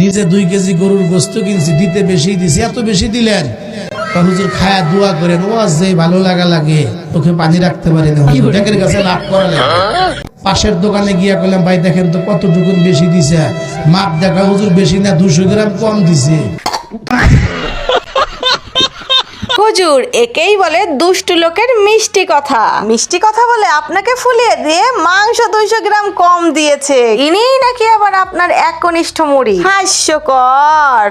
নিজে 2 কেজি গরুর গোস্ত কিনছি, দিতে বেশি দিছি। এত বেশি দিলেন? হুজুর খায়া দোয়া করেন, ওয়াজ যে ভালো লাগে, তোকে পানি রাখতে পারি না হুজুর, ডেকের কাছে লাভ করালেন। পাশের দোকানে গিয়া কইলাম, ভাই দেখেন তো কতটুকু বেশি দিছে। মাপ দেখা হুজুর, বেশি না, 200 গ্রাম কম দিছে। হুজুর, একেই বলে দুষ্টু লোকের মিষ্টি কথা। মিষ্টি কথা বলে আপনাকে ফুলিয়ে দিয়ে মাংস 200 গ্রাম কম দিয়েছে। ইনিই নাকি আবার আপনার একনিষ্ঠ মুড়ি। হাস্যকর।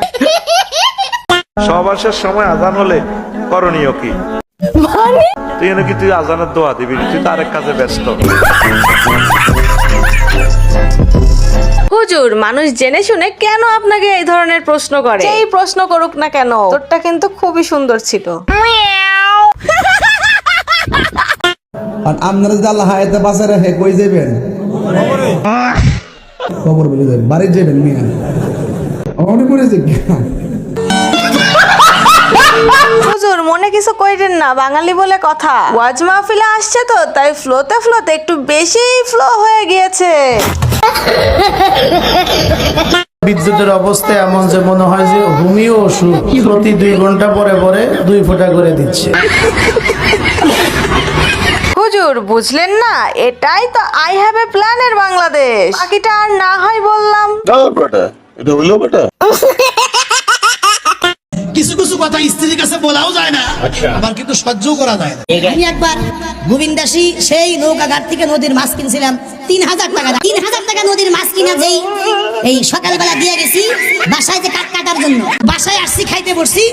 সহবাসের সময় আজান হলে করণীয় কি? মানে তুই আজানের দোয়া দিবি, তুই তো আরেক কাজে ব্যস্ত। হুজুর, মানুষ জেনে শুনে কেন আপনাকে এই ধরনের প্রশ্ন করে? এই প্রশ্ন করুক না কেন, তোরটা কিন্তু খুবই সুন্দর ছিল। আর আপনারা যদি আল্লাহ হায়াতে বাঁচায় রাখে, কই যাবেন? খবর বলে যাবেন, বাড়ি যাবেন মিয়া। অনেক করেছে। হুজুর, মনে কিছু কইরেন না, বাঙালি বলে কথা। ওয়াজ মাহফিলে আসছে তো, তাই ফ্লোতে একটু বেশি ফ্লো হয়ে গিয়েছে। বিদ্যুতের অবস্থা এমন যে মনে হয় যে হোমিও ওষুধ প্রতি 2 ঘন্টা পরে 2 ফোঁটা করে দিচ্ছে। হুজুর, বুঝলেন না? এটাই তো আই হ্যাভ এ প্ল্যানের বাংলাদেশ। বাকিটা আর না হয় বললাম। কিছু কিছু কথা স্ত্রীর কাছে বলাও যায় না, আবার কিন্তু সহ্য করা যায় না। আমি একবার গোবিন্দাসী সেই নৌকাঘাট থেকে নদীর মাছ কিনছিলাম 3000 টাকা। 3000 টাকা নদীর মাছ কিনা যেই এই সকালবেলা দিয়ে গেছি বাসায় যে কাটার জন্য। বাসায় আসছি, খাইতে বসছি।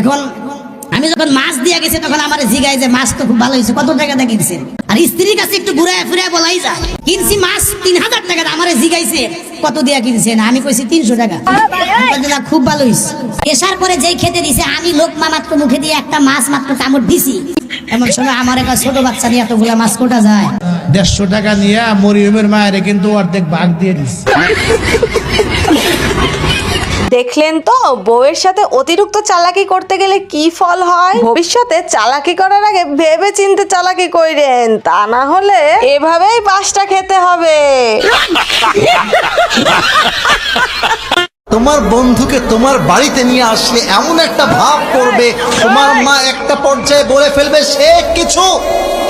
এখন আমি যখন মাছ দিয়ে গেছি তখন আমার জিগায় যে মাছ তো খুব ভালো হয়েছে, কত টাকা দিয়ে কিনছেন? আর স্ত্রীর কাছে একটু ঘুরায় ফিরায় বলাই যায়, কিনছি মাছ 3000 টাকা। আমার জিগাইছে কত দিয়া কিনছেন? আমি কইছি 300 টাকা। খুব ভালো হয়েছে। এসার পরে যেই খেতে দিছে, আমি লোকমা মাত্র মুখে দিয়ে একটা মাছ মাত্র কামড় দিছি, এমন সময় আমার একটা ছোট বাচ্চা নিয়ে এতগুলা মাছ কোটা যায়। 150 টাকা নিয়ে মরিয়মের মায়ের কিন্তু অর্ধেক ভাগ দিয়ে দিচ্ছে। দেখলেন তো, বউয়ের সাথে অতিরিক্ত চালাকি করতে গেলে কি ফল হয়। ভবিষ্যতে চালাকি করার আগে ভেবে চিন্তে চালাকি কইরেন, তা না হলে এভাবেই পাঁচটা খেতে হবে। তোমার বন্ধুকে তোমার বাড়িতে নিয়ে আসলে এমন একটা ভাব করবে, তোমার মা একটা পর্যায়ে বলে ফেলবে সে কিছু,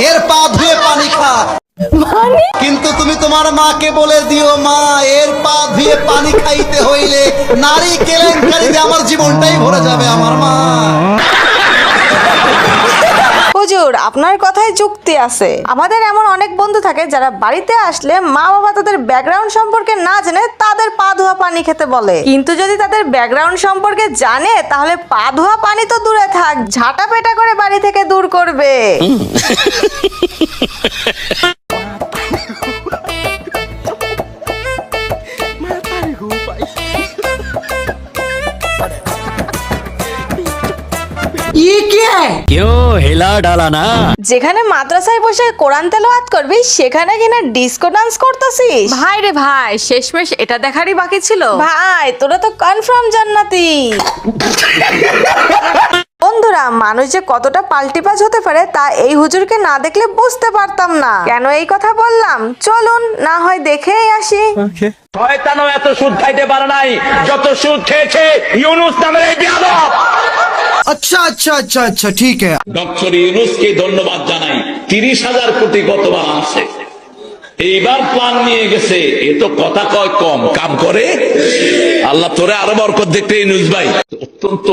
এর পা ধুয়ে পানি খা। কিন্তু তুমি তোমার মাকে বলে দিও, মা এর পা ধুয়ে পানি খাইতে হইলে নারী কেলেঙ্কারিতে আমার জীবনটাই ভরে যাবে। আমার মা। হুজুর, আপনার কথায় যুক্তি আছে। আমাদের এমন অনেক বন্ধু থাকে যারা বাড়িতে আসলে মা বাবা তাদের ব্যাকগ্রাউন্ড সম্পর্কে না জেনে তাদের পা ধোয়া পানি খেতে বলে। কিন্তু যদি তাদের ব্যাকগ্রাউন্ড সম্পর্কে জানে, তাহলে পা ধোয়া পানি তো দূরে থাক, ঝাঁটা পেটা করে বাড়ি থেকে দূর করবে। যেখানে মাদ্রাসায় বসে কোরআন তেলাওয়াত করবি, সেখানে কিনা ডিস্কো ডান্স করতেছিস। ভাই রে ভাই, শেষমেশ এটা দেখারই বাকি ছিল। ভাই, তোরা তো কনফার্ম জান্নাতি। বন্ধুরা, মানুষ যে কতটা পাল্টিবাজ হতে পারে তা এই হুজুরকে না দেখলে বুঝতে পারতাম না। কেন এই কথা বললাম, চলুন না হয় দেখেই আসি। শয়তানও এত সুদ খাইতে পারে নাই যত সুদ খেয়েছে ইউনুস নামের এই বেয়াদব। আচ্ছা আচ্ছা আচ্ছা আচ্ছা, ঠিক আছে। ডক্টর ইউনুসকে ধন্যবাদ জানাই, 30,000 কোটি গতবার আনছে, এইবার প্ল্যান নিয়ে গেছে। এ তো কথা কয় কম, কাম করে। আল্লাহ তোরে আরো বরকত দেখতে। ইউনুস ভাই অত্যন্ত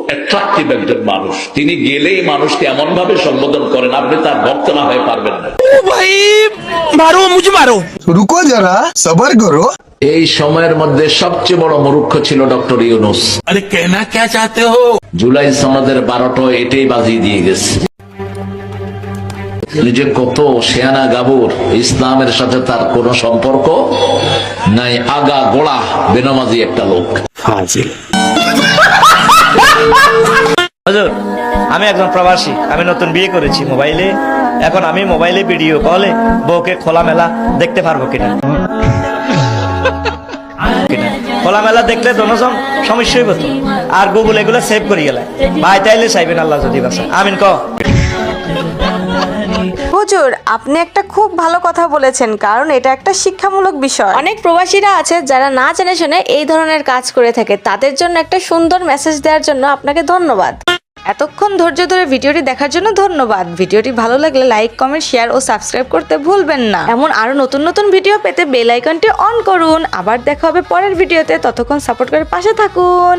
অ্যাট্রাকটিভ একজন মানুষ, তিনি গেলেই মানুষকে এমন ভাবে সম্বোধন করেন, আপনি তার ভক্ত না হয়ে পারবেন না। ভাই মারো, মুঝে মারো, রুকো যারা, সবর করো। এই সময়ের মধ্যে সবচেয়ে বড় মূর্খ ছিল ডক্টর ইউনুস। আরে কেনা কে চাতে হো? জুলাই সনদের 12টা এটাই বাজিয়ে দিয়ে গেছে। নিজে কত শেয়ানা গাবুর, ইসলামের সাথে তার কোনো সম্পর্ক নাই, আগা গোড়া বেনামাজি একটা লোক। হুজুর, আমি একজন প্রবাসী, আমি নতুন বিয়ে করেছি মোবাইলে। এখন আমি মোবাইলে ভিডিও কলে বউকে খোলামেলা দেখতে পারবো কিনা? খোলামেলা দেখলে দোনোজন সমস্যা হইব তো। আর গুগল এগুলো সেভ করি গেলে ভাই, তাইলে চাইবেন আল্লাহ যদি বাসা। আমিন ক। হুজুর, আপনি একটা খুব ভালো কথা বলেছেন, কারণ এটা একটা শিক্ষামূলক বিষয়। অনেক প্রবাসীরা আছে যারা না জেনে শুনে এই ধরনের কাজ করে থাকে, তাদের জন্য একটা সুন্দর মেসেজ দেওয়ার জন্য আপনাকে ধন্যবাদ। এতক্ষণ ধৈর্য ধরে ভিডিওটি দেখার জন্য ধন্যবাদ। ভিডিওটি ভালো লাগলে লাইক, কমেন্ট, শেয়ার ও সাবস্ক্রাইব করতে ভুলবেন না। এমন আরো নতুন নতুন ভিডিও পেতে বেল আইকনটি অন করুন। আবার দেখা হবে পরের ভিডিওতে, ততক্ষণ সাপোর্ট করে পাশে থাকুন।